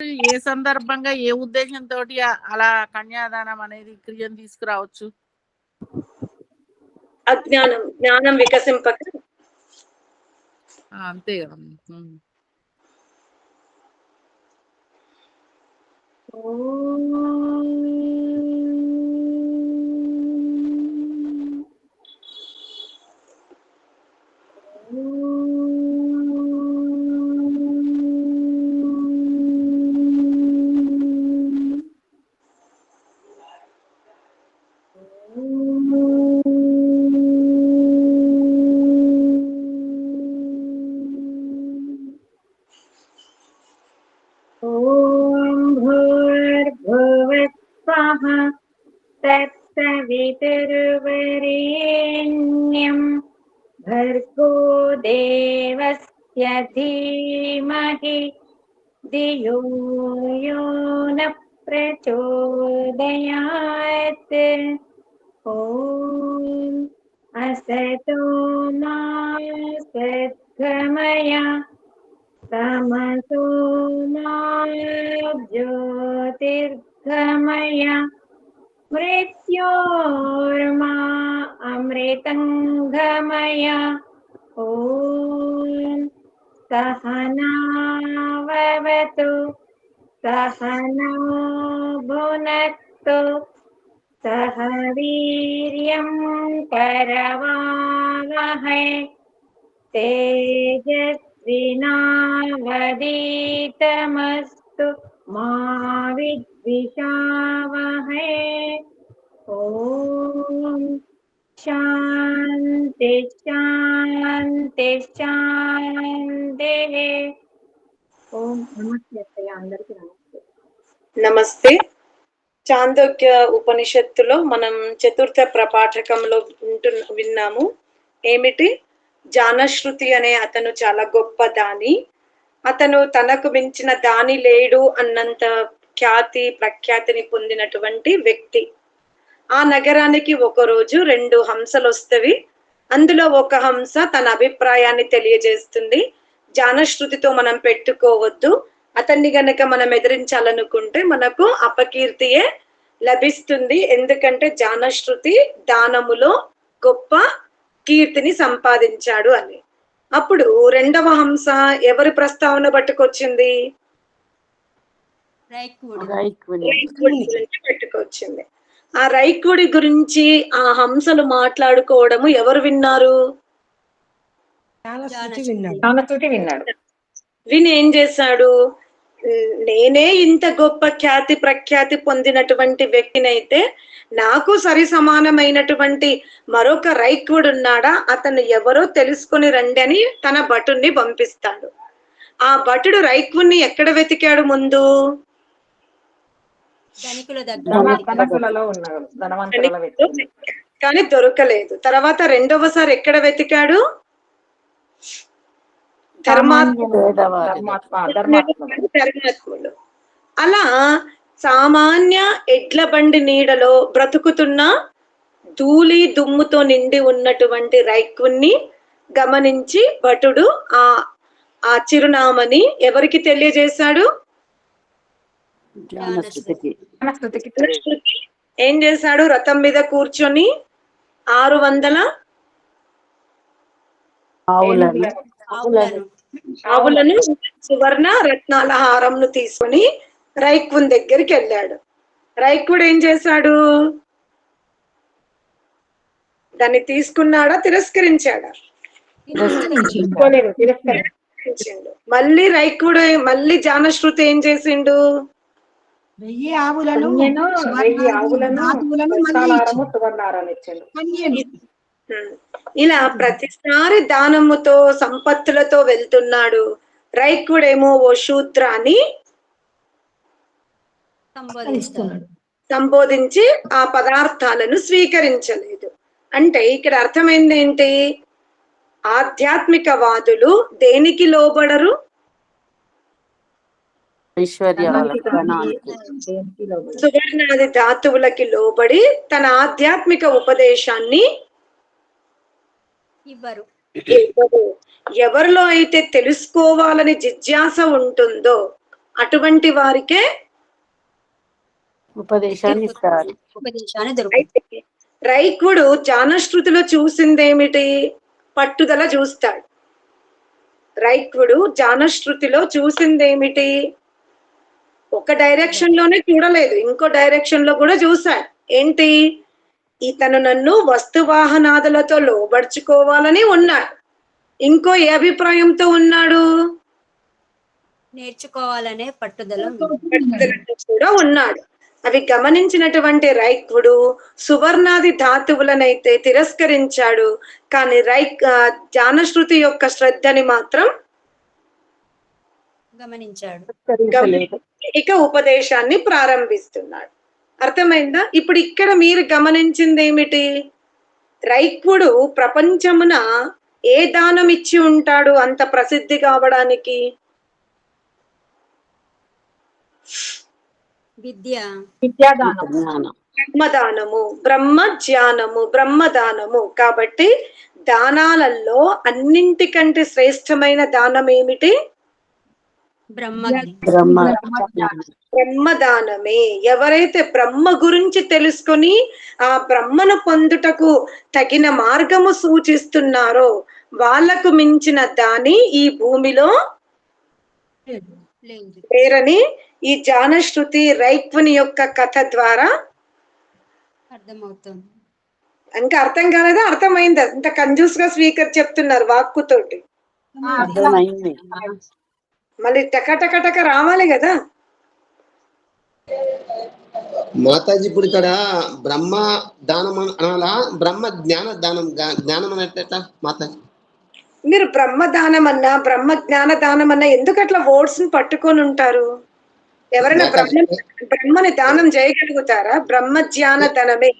ఏ సందర్భంగా, ఏ ఉద్దేశంతోటి అలా కన్యాదానం అనేది క్రియను తీసుకురావచ్చు? అజ్ఞానం, జ్ఞానం వికసింపక. అంతే కదా. तत्सवितुर्वरेण्यं भर्गो देवस्य धीमहि धियो यो न प्रचोदयात्। ॐ असतो मा सद्गमय तमसो मा ज्योतिर्गमय मृत्योर्मा अमृतङ्गमय। ॐ सहनाववतु सहनौ भुनक्तु सह वीर्यं करवावहै तेजस्विनावधीतमस्तु मा विद्विषावहै। ॐ शान्ति शान्ति शान्तिः। ఓం నమస్తే అత్తయ్య, అందరికీ నమస్తే. నమస్తే. చాందోగ్య ఉపనిషత్తులో మనం చతుర్థ ప్రపాఠకంలో విన్నాము. ఏమిటి? జానశ్రుతి అనే అతను చాలా గొప్ప దాని. అతను తనకు మించిన దాని లేడు అన్నంత ఖ్యాతి ప్రఖ్యాతిని పొందినటువంటి వ్యక్తి. ఆ నగరానికి ఒకరోజు 2 హంసలు వస్తవి. అందులో ఒక హంస తన అభిప్రాయాన్ని తెలియజేస్తుంది. జానశ్రుతితో మనం పెట్టుకోవద్దు, అతన్ని గనక మనం ఎదిరించాలనుకుంటే మనకు అపకీర్తియే లభిస్తుంది, ఎందుకంటే జానశ్రుతి దానములో గొప్ప కీర్తిని సంపాదించాడు అని. అప్పుడు 2వ హంస ఎవరి ప్రస్తావన పట్టుకొచ్చింది? పెట్టుకొచ్చింది. ఆ రైకుడి గురించి ఆ హంసలు మాట్లాడుకోవడము ఎవరు విన్నారు? విని ఏం చేశాడు? నేనే ఇంత గొప్ప ఖ్యాతి ప్రఖ్యాతి పొందినటువంటి వ్యక్తినైతే నాకు సరి సమానమైనటువంటి మరొక రైకుడు ఉన్నాడా, అతను ఎవరో తెలుసుకొని రండి అని తన భటుణ్ణి పంపిస్తాడు. ఆ భటుడు రైకుణ్ణి ఎక్కడ వెతికాడు? ముందు కానీ దొరకలేదు. తర్వాత 2వసారి ఎక్కడ వెతికాడు? ధర్మాత్ముడు. అలా సామాన్య ఎడ్ల బండి నీడలో బ్రతుకుతున్న ధూళి దుమ్ముతో నిండి ఉన్నటువంటి రైకుణ్ణి గమనించి భటుడు ఆ చిరునామని ఎవరికి తెలియజేశాడు? ఏం చేశాడు? రథం మీద కూర్చొని 600 ఆవులను సువర్ణ రత్నాల హారంను తీసుకొని రైకున్ దగ్గరికి వెళ్ళాడు. రైకుడు ఏం చేశాడు? దాన్ని తీసుకున్నాడా, తిరస్కరించాడా? మళ్ళీ రైకుడు మళ్ళీ జానశ్రుతి ఏం చేసిండు? 1000 ఆవులను ఇలా ప్రతిసారి దానముతో సంపత్తులతో వెళ్తున్నాడు. రైకుడేమో ఓ శూద్ర అని సంబోధించి ఆ పదార్థాలను స్వీకరించలేదు. అంటే ఇక్కడ అర్థమైంది ఏంటి? ఆధ్యాత్మికవాదులు దేనికి లోబడరు? సువర్ణాది ధాతువులకి లోబడి తన ఆధ్యాత్మిక ఉపదేశాన్ని ఇవ్వరు. ఎవరిలో అయితే తెలుసుకోవాలని జిజ్ఞాస ఉంటుందో అటువంటి వారికే ఉపదేశాన్ని ఇస్తారు. ఉపదేశాన్ని దొరుకుతుంది. అయితే రైకుడు జానశ్రుతిలో చూసిందేమిటి? పట్టుదల చూస్తాడు. రైకుడు జానశ్రుతిలో చూసిందేమిటి? ఒక డైరెక్షన్ లోనే చూడలేదు, ఇంకో డైరెక్షన్ లో కూడా చూశాడు. ఏంటి? ఇతను నన్ను వస్తువాహనాదులతో లోబర్చుకోవాలని ఉన్నాడు. ఇంకో ఏ అభిప్రాయంతో ఉన్నాడు? నేర్చుకోవాలనే పట్టుదలతో కూడా ఉన్నాడు. అవి గమనించినటువంటి రైకుడు సువర్ణాది ధాతువులనైతే తిరస్కరించాడు, కానీ జానశ్రుతి యొక్క శ్రద్ధని మాత్రం గమనించాడు. ఇక ఉపదేశాన్ని ప్రారంభిస్తున్నాడు. అర్థమైందా? ఇప్పుడు ఇక్కడ మీరు గమనించింది ఏమిటి? రైకుడు ప్రపంచమున ఏ దానం ఇచ్చి ఉంటాడు అంత ప్రసిద్ధి కావడానికి? విద్యాదానం, బ్రహ్మదానము, బ్రహ్మదానము. కాబట్టి దానాలలో అన్నింటికంటే శ్రేష్టమైన దానం ఏమిటి? బ్రహ్మదానమే. ఎవరైతే బ్రహ్మ గురించి తెలుసుకొని ఆ బ్రహ్మను పొందుటకు తగిన మార్గము సూచిస్తున్నారో వాళ్లకు మించిన దాని ఈ భూమిలో లేరని ఈ జానశ్రుతి రైక్వుని యొక్క కథ ద్వారా అర్థమవుతుంది. ఇంకా అర్థం కాలేదా? అర్థమైందా? ఇంత కంజూస్ గా స్పీకర్ చెప్తున్నారు వాక్కుతోటి. మళ్ళీ టక రావాలి కదా మాతాజీ. ఇప్పుడు ఇక్కడ బ్రహ్మ దానం అనాలా, బ్రహ్మ జ్ఞానం అన్నట్ట మాతాజీ? మీరు బ్రహ్మదానం అన్నా బ్రహ్మ జ్ఞాన దానం అన్నా ఎందుకు అట్లా వర్డ్స్ ని పట్టుకొని ఉంటారు? ఎవరైనా బ్రహ్మని దానం చేయగలుగుతారా? బ్రహ్మ జ్ఞాన ధనమే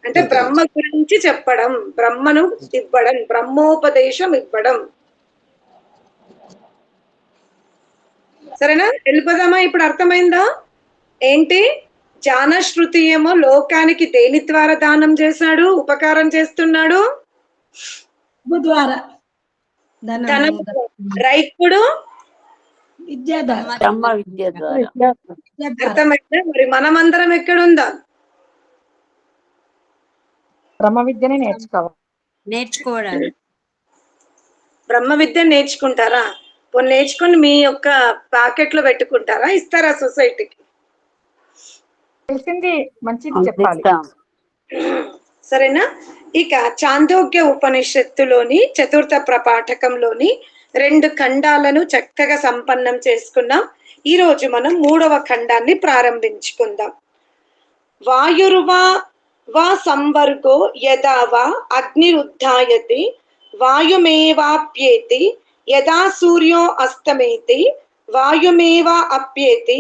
అంటే బ్రహ్మ గురించి చెప్పడం, బ్రహ్మను ఇవ్వడం, బ్రహ్మోపదేశం ఇవ్వడం. సరేనా? వెళ్ళిపోదామా? ఇప్పుడు అర్థమైందా? ఏంటి? జానశ్రుతి ఏమో లోకానికి దేని ద్వారా దానం చేశాడు, ఉపకారం చేస్తున్నాడు? రైకుడు అర్థమైందా? మరి మనమందరం ఎక్కడుందా? బ్రహ్మ విద్యని నేర్చుకోవడానికి. బ్రహ్మ విద్య నేర్చుకుంటారా? పోనీ నేర్చుకొని మీ యొక్క ప్యాకెట్ లో పెట్టుకుంటారా? ఇస్తారా సొసైటీకి? తెలిసింది మంచిది చెప్పాలి. సరేనా? ఇక చాందోగ్య ఉపనిషత్తులోని చతుర్థ ప్రపాఠకంలోని 2 ఖండాలను చక్కగా సంపన్నం చేసుకున్నాం. ఈ రోజు మనం 3వ ఖండాన్ని ప్రారంభించుకుందాం. వాయుర్వా వా సంవర్గో యదా వా అగ్నిరుద్ధాయతి వాయుమేవాప్యేతి యదా సూర్యో అస్తమేతి వాయుమేవ అప్యేతి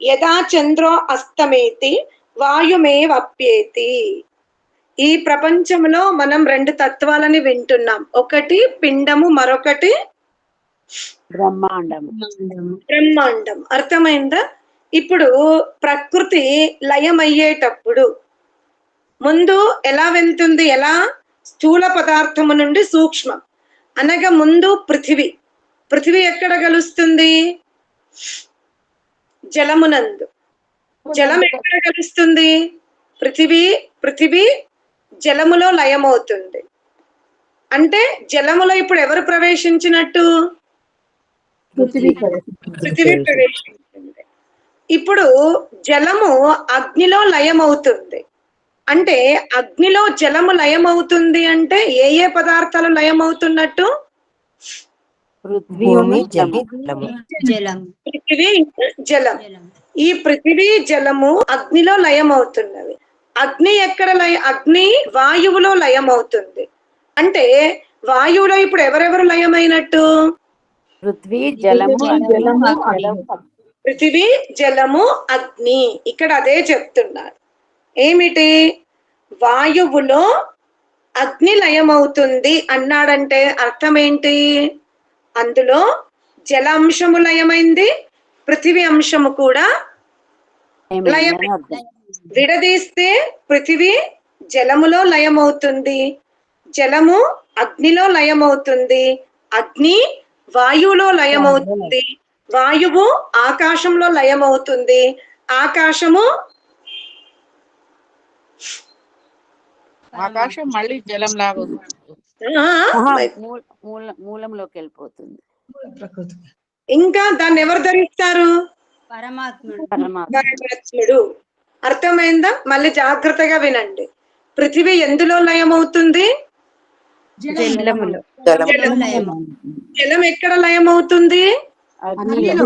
యదా చంద్రో అస్తమేతి వాయుమేవప్యేతి. ఈ ప్రపంచంలో మనం 2 తత్వాలని వింటున్నాం. ఒకటి పిండము, మరొకటి బ్రహ్మాండం. అర్థమైందా? ఇప్పుడు ప్రకృతి లయమయ్యేటప్పుడు ముందు ఎలా వెళ్తుంది? ఎలా? స్థూల పదార్థము నుండి సూక్ష్మం అనగా ముందు పృథివీ ఎక్కడ కలుస్తుంది? జలమునందు. జలం ఎక్కడ కలుస్తుంది? పృథివీ జలములో లయమవుతుంది. అంటే జలములో ఇప్పుడు ఎవరు ప్రవేశించినట్టు? పృథివీ ప్రవేశించింది. ఇప్పుడు జలము అగ్నిలో లయమవుతుంది. అంటే అగ్నిలో జలము లయమవుతుంది అంటే ఏ పదార్థాలు లయమవుతున్నట్టు? జలం. పృథివీ, జలం. ఈ పృథివీ జలము అగ్నిలో లయమవుతున్నవి. అగ్ని ఎక్కడ అగ్ని వాయువులో లయమవుతుంది. అంటే వాయువులో ఇప్పుడు ఎవరెవరు లయమైనట్టు? పృథివీ, జలము, అగ్ని. ఇక్కడ అదే చెప్తున్నారు. ఏమిటి? వాయువులో అగ్ని లయమవుతుంది అన్నాడంటే అర్థం ఏంటి? అందులో జల అంశము లయమైంది, పృథివీ అంశము కూడా లయమైంది. విడదీస్తే పృథివీ జలములో లయమవుతుంది, జలము అగ్నిలో లయమవుతుంది, అగ్ని వాయువులో లయమవుతుంది, వాయువు ఆకాశంలో లయమవుతుంది. ఆకాశము ఆకాశం మళ్ళీ జలం లాగా వస్తుంది. మూలంలోకి వెళ్ళిపోతుంది. ప్రకృతి. ఇంకా దాన్ని ఎవరు ధరిస్తారు? పరమాత్ముడు. పరమాత్ముడు. అర్థమైందా? మళ్ళీ జాగ్రత్తగా వినండి. పృథివీ ఎందులో లయమవుతుంది? జలములో. జలం ఎక్కడ లయమవుతుంది? అగ్నిలో.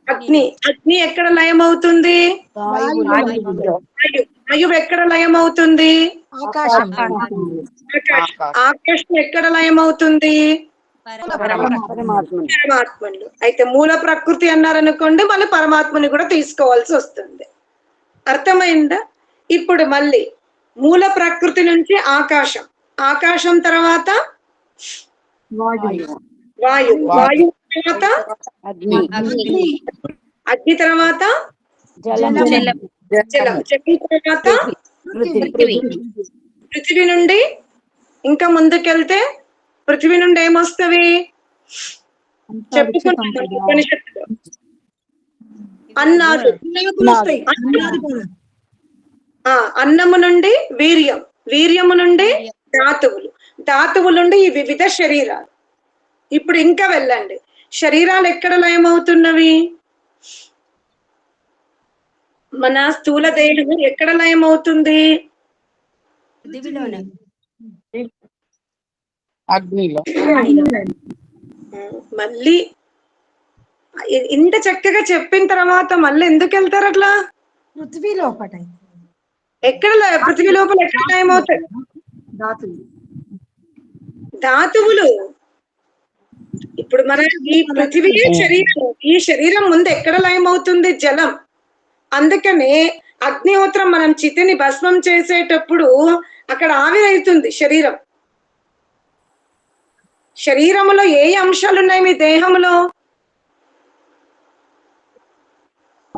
అగ్ని. అగ్ని ఎక్కడ లయమవుతుంది? వాయువు ఎక్కడ లయమవుతుంది? ఆకాశం. ఆకాశం ఎక్కడ లయమవుతుంది? పరమాత్మలు. అయితే మూల ప్రకృతి అన్నారనుకోండి, మళ్ళీ పరమాత్మని కూడా తీసుకోవాల్సి వస్తుంది. అర్థమైందా? ఇప్పుడు మళ్ళీ మూల ప్రకృతి నుంచి ఆకాశం, ఆకాశం తర్వాత వాయువు, వాయువు తర్వాత అగ్ని తర్వాత జలం, జలం తర్వాత పృథివీ నుండి ఇంకా ముందుకెళ్తే పృథివీ నుండి ఏమొస్తవి చెప్పుకుంటున్నాం ఉపనిషత్తులో. అన్నాలు. అన్నము నుండి వీర్యం, వీర్యము నుండి ధాతువులు, ధాతువుల నుండి ఈ వివిధ శరీరాలు. ఇప్పుడు ఇంకా వెళ్ళండి. శరీరాలు ఎక్కడ లయమవుతున్నవి? మన స్థూల దేహం ఎక్కడ లయమవుతుంది? అగ్నిలో. మళ్ళీ ఇంత చక్కగా చెప్పిన తర్వాత మళ్ళీ ఎందుకు వెళ్తారు అట్లా? పృథ్వీ లోపట ఎక్కడ పృథ్వీ లోపల ఎక్కడ లయమవుతాయి? ధాతువులు. ఇప్పుడు మన ఈ పృథివీ శరీరం, ఈ శరీరం ముందు ఎక్కడ లయమవుతుంది? జలం. అందుకనే అగ్నిహోత్రం మనం చితిని భస్మం చేసేటప్పుడు అక్కడ ఆవిరైతుంది శరీరం. శరీరంలో ఏ అంశాలు ఉన్నాయి మీ దేహంలో?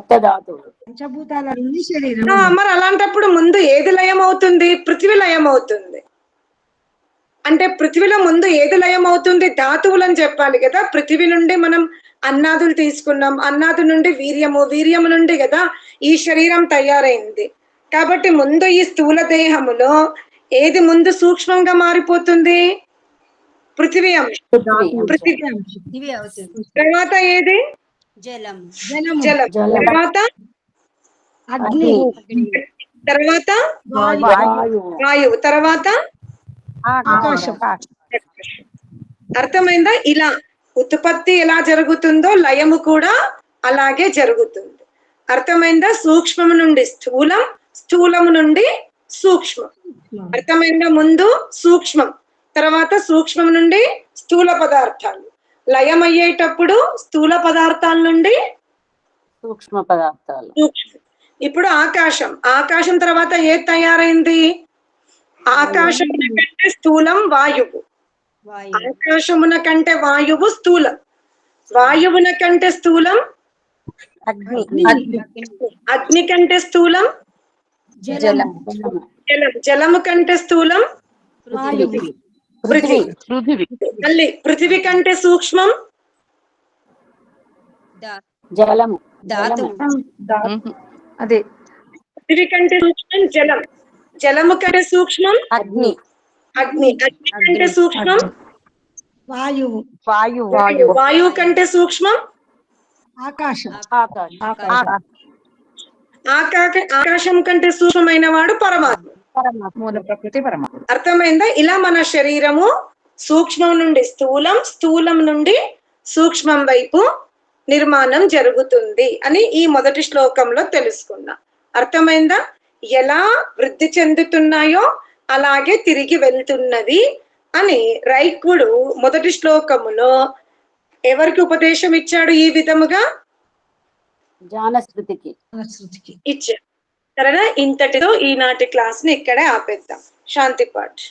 పంచభూతాల నుండి శరీరం. మరి అలాంటప్పుడు ముందు ఏది లయం అవుతుంది? పృథివీ లయం అవుతుంది. అంటే పృథివీలో ముందు ఏది లయం అవుతుంది? ధాతువులు అని చెప్పాలి కదా. పృథివీ నుండి మనం అన్నాదులు తీసుకున్నాం, అన్నాదు నుండి వీర్యము, వీర్యము నుండి కదా ఈ శరీరం తయారైంది. కాబట్టి ముందు ఈ స్థూల దేహములో ఏది ముందు సూక్ష్మంగా మారిపోతుంది? పృథివీ అంశం. పృథివీ తర్వాత ఏది? జలం. జలం. తర్వాత అగ్ని. తర్వాత వాయువు. తర్వాత ఆకాశం. అర్థమైందా? ఇలా ఉత్పత్తి ఎలా జరుగుతుందో లయము కూడా అలాగే జరుగుతుంది. అర్థమైందా? సూక్ష్మము నుండి స్థూలం, స్థూలము నుండి సూక్ష్మం. అర్థమైందా? ముందు సూక్ష్మం, తర్వాత సూక్ష్మం నుండి స్థూల పదార్థాలు. లయం అయ్యేటప్పుడు స్థూల పదార్థాల నుండి సూక్ష్మ పదార్థాలు. ఇప్పుడు ఆకాశం, ఆకాశం తర్వాత ఏది తయారైంది? ఆకాశమున కంటే స్థూలం వాయువు, ఆకాశమున కంటే వాయువు స్థూలం, వాయువున కంటే స్థూలం అగ్ని, అగ్ని కంటే స్థూలం జలం, జలము కంటే స్థూలం పృథివీ. మళ్ళీ పృథివీ కంటే సూక్ష్మం జలము, అదే పృథివీ కంటే సూక్ష్మం జలం, జలము కంటే సూక్ష్మం అగ్ని, అగ్ని, అగ్ని కంటే సూక్ష్మం వాయువు. వాయువు కంటే సూక్ష్మం ఆకాశం. ఆకాశం కంటే సూక్ష్మమైన వాడు పరమాత్మ. మూల ప్రకృతి పరమాత్మ. అర్థమైందా? ఇలా మన శరీరము సూక్ష్మం నుండి స్థూలం, స్థూలం నుండి సూక్ష్మం వైపు నిర్మాణం జరుగుతుంది అని ఈ మొదటి శ్లోకంలో తెలుసుకున్నాం. అర్థమైందా? ఎలా వృద్ధి చెందుతున్నాయో అలాగే తిరిగి వెళ్తున్నది అని రైకుడు మొదటి శ్లోకములో ఎవరికి ఉపదేశం ఇచ్చాడు? ఈ విధముగా జానశ్రుతికి ఇచ్చాడు. సరేనా? ఇంతటితో ఈనాటి క్లాస్ ని ఇక్కడే ఆపేద్దాం. శాంతి పాఠ్.